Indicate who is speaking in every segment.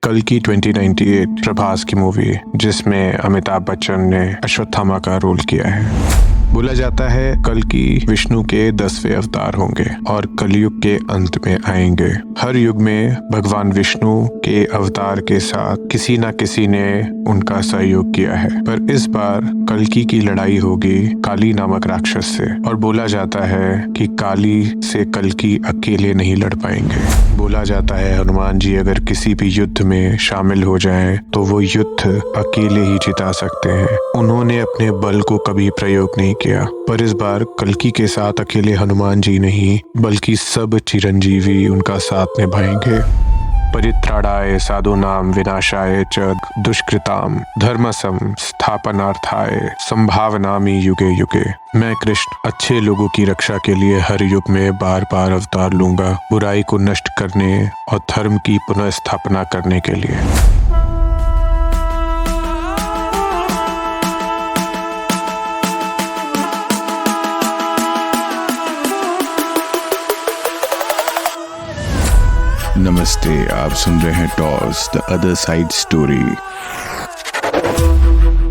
Speaker 1: कल्कि 2098 प्रभास की मूवी जिसमें अमिताभ बच्चन ने अश्वत्थामा का रोल किया है। बोला जाता है कल्कि विष्णु के 10वें अवतार होंगे और कलयुग के अंत में आएंगे। हर युग में भगवान विष्णु के अवतार के साथ किसी न किसी ने उनका सहयोग किया है, पर इस बार कल्कि की लड़ाई होगी काली नामक राक्षस से और बोला जाता है कि काली से कल्कि अकेले नहीं लड़ पाएंगे। बोला जाता है हनुमान जी अगर किसी भी युद्ध में शामिल हो जाएं तो वो युद्ध अकेले ही जिता सकते हैं। उन्होंने अपने बल को कभी प्रयोग नहीं किया, पर इस बार कल्कि के साथ अकेले हनुमान जी नहीं बल्कि सब चिरंजीवी उनका साथ निभाएंगे। परित्राणाय साधूनां विनाशाय च दुष्कृतां धर्मसं स्थापनार्थाय संभावनामि युगे युगे। मैं कृष्ण अच्छे लोगों की रक्षा के लिए हर युग में बार बार अवतार लूंगा, बुराई को नष्ट करने और धर्म की पुनः स्थापना करने के लिए।
Speaker 2: नमस्ते, आप सुन रहे हैं toss the other side story.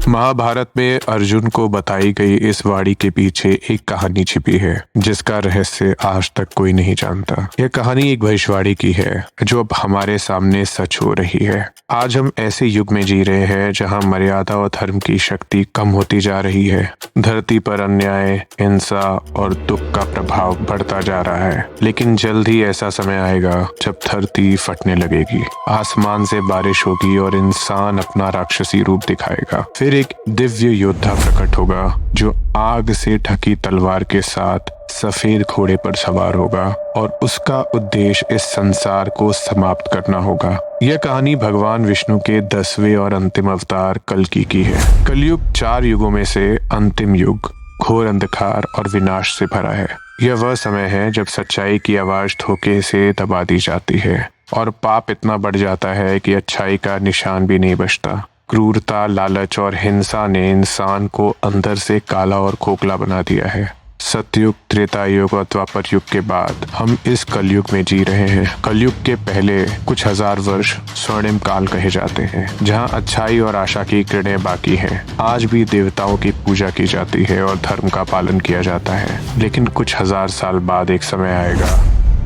Speaker 1: Mahabharat में अर्जुन को बताई गई इस वाणी के पीछे एक कहानी छिपी है जिसका रहस्य आज तक कोई नहीं जानता। यह कहानी एक भविष्यवाणी की है जो अब हमारे सामने सच हो रही है। आज हम ऐसे युग में जी रहे हैं जहां मर्यादा और धर्म की शक्ति कम होती जा रही है। धरती पर अन्याय, हिंसा और दुख का प्रभाव बढ़ता जा रहा है, लेकिन जल्द ही ऐसा समय आएगा जब धरती फटने लगेगी, आसमान से बारिश होगी और इंसान अपना राक्षसी रूप दिखाएगा। फिर एक दिव्य योद्धा प्रकट होगा जो आग से ढकी तलवार के साथ सफेद घोड़े पर सवार होगा और उसका उद्देश्य इस संसार को समाप्त करना होगा। यह कहानी भगवान विष्णु के 10वें और अंतिम अवतार कल्कि की है। कलयुग 4 युगों में से अंतिम युग घोर अंधकार और विनाश से भरा है। यह वह समय है जब सच्चाई की आवाज धोखे से दबा दी जाती है और पाप इतना बढ़ जाता है कि अच्छाई का निशान भी नहीं बचता। क्रूरता, लालच और हिंसा ने इंसान को अंदर से काला और खोखला बना दिया है। सतयुग, त्रेता युग और द्वापर युग के बाद हम इस कलयुग में जी रहे हैं। कलयुग के पहले कुछ हजार वर्ष स्वर्णिम काल कहे जाते हैं, जहां अच्छाई और आशा की किरणें बाकी हैं। आज भी देवताओं की पूजा की जाती है और धर्म का पालन किया जाता है, लेकिन कुछ हजार साल बाद एक समय आएगा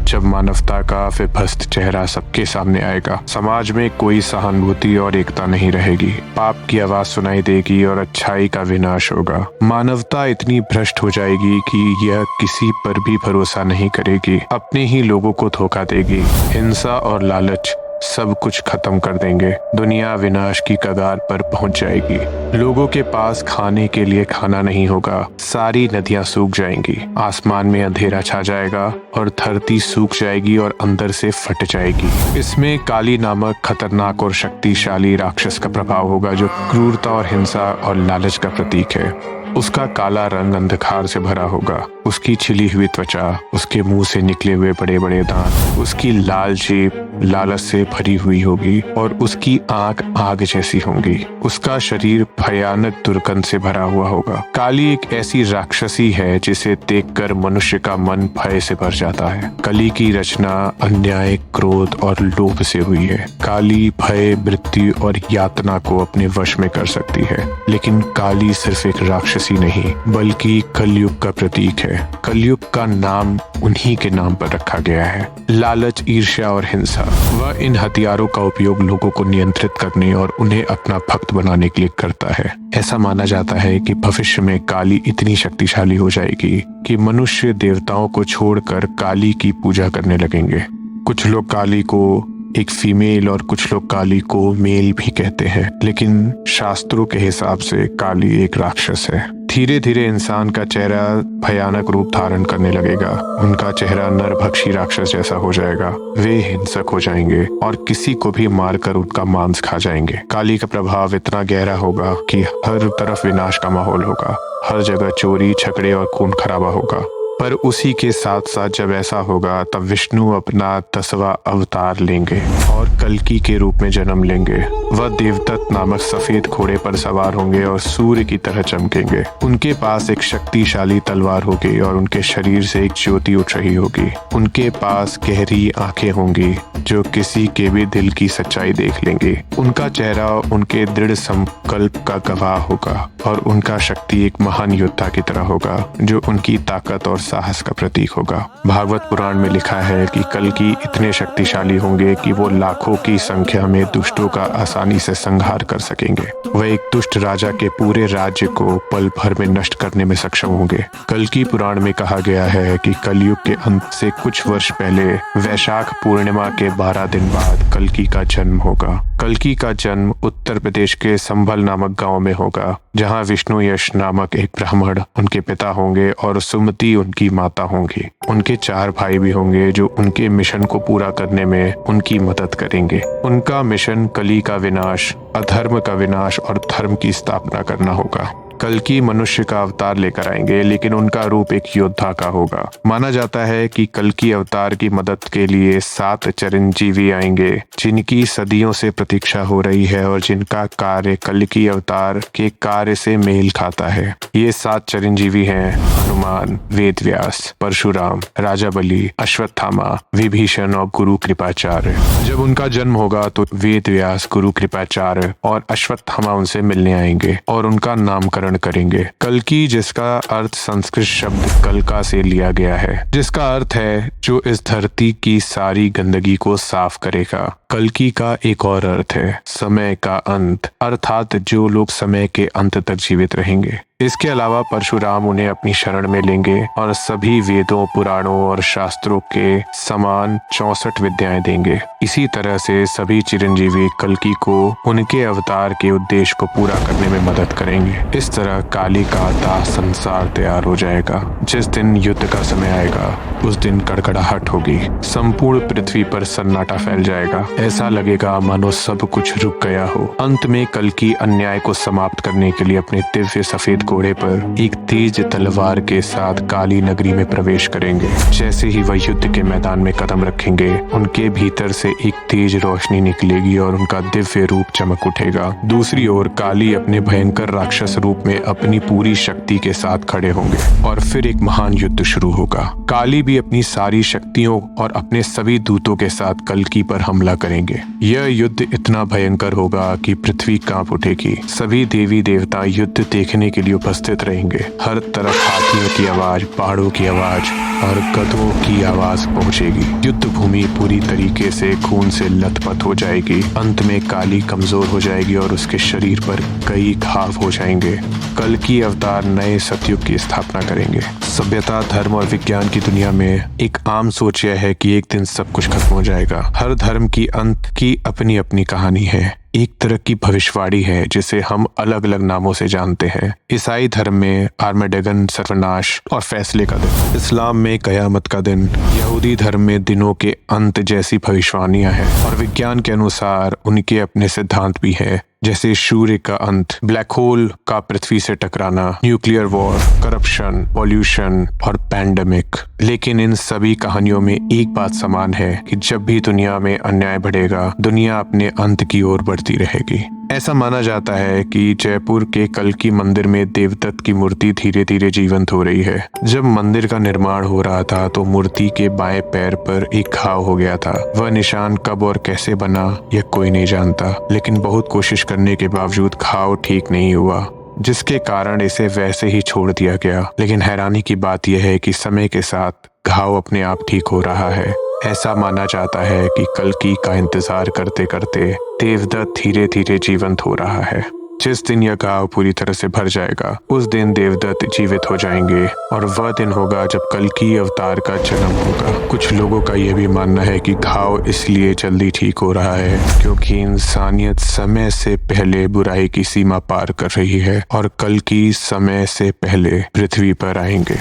Speaker 1: जब मानवता का विभस्त चेहरा सबके सामने आएगा। समाज में कोई सहानुभूति और एकता नहीं रहेगी। पाप की आवाज सुनाई देगी और अच्छाई का विनाश होगा। मानवता इतनी भ्रष्ट हो जाएगी कि यह किसी पर भी भरोसा नहीं करेगी, अपने ही लोगों को धोखा देगी। हिंसा और लालच सब कुछ खत्म कर देंगे। दुनिया विनाश की कगार पर पहुंच जाएगी। लोगों के पास खाने के लिए खाना नहीं होगा। सारी नदियां सूख जाएंगी, आसमान में अंधेरा छा जाएगा और धरती सूख जाएगी और अंदर से फट जाएगी। इसमें काली नामक खतरनाक और शक्तिशाली राक्षस का प्रभाव होगा जो क्रूरता और हिंसा और लालच का प्रतीक है। उसका काला रंग अंधकार से भरा होगा, उसकी छिली हुई त्वचा, उसके मुंह से निकले हुए बड़े बड़े दांत, उसकी लाल जीभ लालच से भरी हुई होगी और उसकी आंख आग जैसी होंगी। उसका शरीर भयानक दुर्गंध से भरा हुआ होगा। काली एक ऐसी राक्षसी है जिसे देखकर मनुष्य का मन भय से भर जाता है। कली की रचना अन्याय, क्रोध और लोभ से हुई है। काली भय, मृत्यु और यातना को अपने वश में कर सकती है, लेकिन काली सिर्फ एक राक्षसी नहीं बल्कि कलयुग का प्रतीक है। कलयुग का नाम उन्हीं के नाम पर रखा गया है। लालच, ईर्ष्या और हिंसा। वह इन हथियारों का उपयोग लोगों को नियंत्रित करने और उन्हें अपना भक्त बनाने के लिए करता है। ऐसा माना जाता है कि भविष्य में काली इतनी शक्तिशाली हो जाएगी कि मनुष्य देवताओं को छोड़कर काली की पूजा करने लगेंगे। कुछ लोग काली को एक फीमेल और कुछ लोग काली को मेल भी कहते हैं, लेकिन शास्त्रों के हिसाब से काली एक राक्षस है। धीरे धीरे इंसान का चेहरा भयानक रूप धारण करने लगेगा। उनका चेहरा नरभक्षी राक्षस जैसा हो जाएगा। वे हिंसक हो जाएंगे और किसी को भी मारकर उनका मांस खा जाएंगे। काली का प्रभाव इतना गहरा होगा कि हर तरफ विनाश का माहौल होगा। हर जगह चोरी, झगड़े और खून खराबा होगा। पर उसी के साथ साथ जब ऐसा होगा तब विष्णु अपना 10वां अवतार लेंगे और कल्कि के रूप में जन्म लेंगे। वह देवदत्त नामक सफेद घोड़े पर सवार होंगे और सूर्य की तरह चमकेंगे। उनके पास एक शक्तिशाली तलवार होगी और उनके शरीर से एक ज्योति उठ रही होगी। उनके पास गहरी आंखें होंगी जो किसी के भी दिल की सच्चाई देख लेंगी। उनका चेहरा उनके दृढ़ संकल्प का गवाह होगा और उनका शक्ति एक महान योद्धा की तरह होगा जो उनकी ताकत और साहस का प्रतीक होगा। भागवत पुराण में लिखा है कि कल्कि इतने शक्तिशाली होंगे कि वो लाखों की संख्या में दुष्टों का आसानी से संहार कर सकेंगे। वह एक दुष्ट राजा के पूरे राज्य को पल भर में नष्ट करने में सक्षम होंगे। कल्कि पुराण में कहा गया है कि कलयुग के अंत से कुछ वर्ष पहले वैशाख पूर्णिमा के 12 दिन बाद कल्कि का जन्म होगा। कल्कि का जन्म उत्तर प्रदेश के संभल नामक गांव में होगा, जहां विष्णु यश नामक एक ब्राह्मण उनके पिता होंगे और सुमति उनकी माता होंगी। उनके 4 भाई भी होंगे जो उनके मिशन को पूरा करने में उनकी मदद करेंगे। उनका मिशन कली का विनाश, अधर्म का विनाश और धर्म की स्थापना करना होगा। कल्कि मनुष्य का अवतार लेकर आएंगे, लेकिन उनका रूप एक योद्धा का होगा। माना जाता है कि कल्कि अवतार की मदद के लिए 7 चिरंजीवी आएंगे, जिनकी सदियों से प्रतीक्षा हो रही है और जिनका कार्य कल्कि अवतार के कार्य से मेल खाता है। ये 7 चिरंजीवी हैं हनुमान, वेदव्यास, परशुराम, राजा बलि, अश्वत्थामा, विभीषण और गुरु कृपाचार्य। जब उनका जन्म होगा तो वेदव्यास, गुरु कृपाचार्य और अश्वत्थामा उनसे मिलने आएंगे और उनका नामकरण करेंगे। कल्कि, जिसका अर्थ संस्कृत शब्द कल्का से लिया गया है, जिसका अर्थ है जो इस धरती की सारी गंदगी को साफ करेगा। कल्कि का एक और अर्थ है समय का अंत, अर्थात जो लोग समय के अंत तक जीवित रहेंगे। इसके अलावा परशुराम उन्हें अपनी शरण में लेंगे और सभी वेदों, पुराणों और शास्त्रों के समान 64 विद्याएं देंगे। इसी तरह से सभी चिरंजीवी कल्कि को उनके अवतार के उद्देश्य को पूरा करने में मदद करेंगे। इस तरह काली का आता संसार तैयार हो जाएगा। जिस दिन युद्ध का समय आएगा उस दिन कड़कड़ाहट होगी, संपूर्ण पृथ्वी पर सन्नाटा फैल जाएगा। ऐसा लगेगा मानो सब कुछ रुक गया हो। अंत में कल्कि अन्याय को समाप्त करने के लिए अपने दिव्य सफेद घोड़े पर एक तेज तलवार के साथ काली नगरी में प्रवेश करेंगे। जैसे ही वह युद्ध के मैदान में कदम रखेंगे, उनके भीतर से एक तेज रोशनी निकलेगी और उनका दिव्य रूप चमक उठेगा। दूसरी ओर काली अपने भयंकर राक्षस रूप में अपनी पूरी शक्ति के साथ खड़े होंगे और फिर एक महान युद्ध शुरू होगा। काली भी अपनी सारी शक्तियों और अपने सभी दूतों के साथ कल्कि पर हमला करेंगे। यह युद्ध इतना भयंकर होगा कि पृथ्वी कांप उठेगी। सभी देवी देवता युद्ध देखने के लिए उपस्थित रहेंगे। हर तरफ हाथियों की आवाज, पहाड़ों की आवाज और गधों की आवाज पहुंचेगी। युद्ध भूमि पूरी तरीके से खून से लथपथ हो जाएगी। अंत में काली कमजोर हो जाएगी और उसके शरीर पर कई घाव हो जाएंगे। कल्कि अवतार नए सतयुग की स्थापना करेंगे। सभ्यता, धर्म और विज्ञान की दुनिया में एक आम सोच यह है कि एक दिन सब कुछ खत्म हो जाएगा। हर धर्म की अंत की अपनी अपनी कहानी है। एक तरह की भविष्यवाणी है जिसे हम अलग अलग नामों से जानते हैं। ईसाई धर्म में आर्मेगेडन, सर्वनाश और फैसले का दिन। इस्लाम में कयामत का दिन। यहूदी धर्म में दिनों के अंत जैसी भविष्यवाणियां हैं और विज्ञान के अनुसार उनके अपने सिद्धांत भी हैं, जैसे सूर्य का अंत, ब्लैक होल का पृथ्वी से टकराना, न्यूक्लियर वॉर, करप्शन, पॉल्यूशन और पैंडेमिक। लेकिन इन सभी कहानियों में एक बात समान है कि जब भी दुनिया में अन्याय बढ़ेगा, दुनिया अपने अंत की ओर बढ़ती रहेगी। ऐसा माना जाता है कि जयपुर के कल्कि मंदिर में देवदत्त की मूर्ति धीरे धीरे जीवंत हो रही है। जब मंदिर का निर्माण हो रहा था तो मूर्ति के बाएं पैर पर एक घाव हो गया था। वह निशान कब और कैसे बना यह कोई नहीं जानता, लेकिन बहुत कोशिश करने के बावजूद घाव ठीक नहीं हुआ, जिसके कारण इसे वैसे ही छोड़ दिया गया। लेकिन हैरानी की बात यह है कि समय के साथ घाव अपने आप ठीक हो रहा है। ऐसा माना जाता है कि कल्कि का इंतजार करते करते देवदत्त धीरे धीरे जीवंत हो रहा है। जिस दिन यह घाव पूरी तरह से भर जाएगा, उस दिन देवदत्त जीवित हो जाएंगे और वह दिन होगा जब कल्कि अवतार का जन्म होगा। कुछ लोगों का यह भी मानना है कि घाव इसलिए जल्दी ठीक हो रहा है क्योंकि इंसानियत समय से पहले बुराई की सीमा पार कर रही है और कल्कि समय से पहले पृथ्वी पर आएंगे।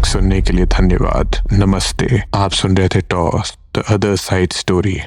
Speaker 1: सुनने के लिए धन्यवाद। नमस्ते। आप सुन रहे थे toss the other side story.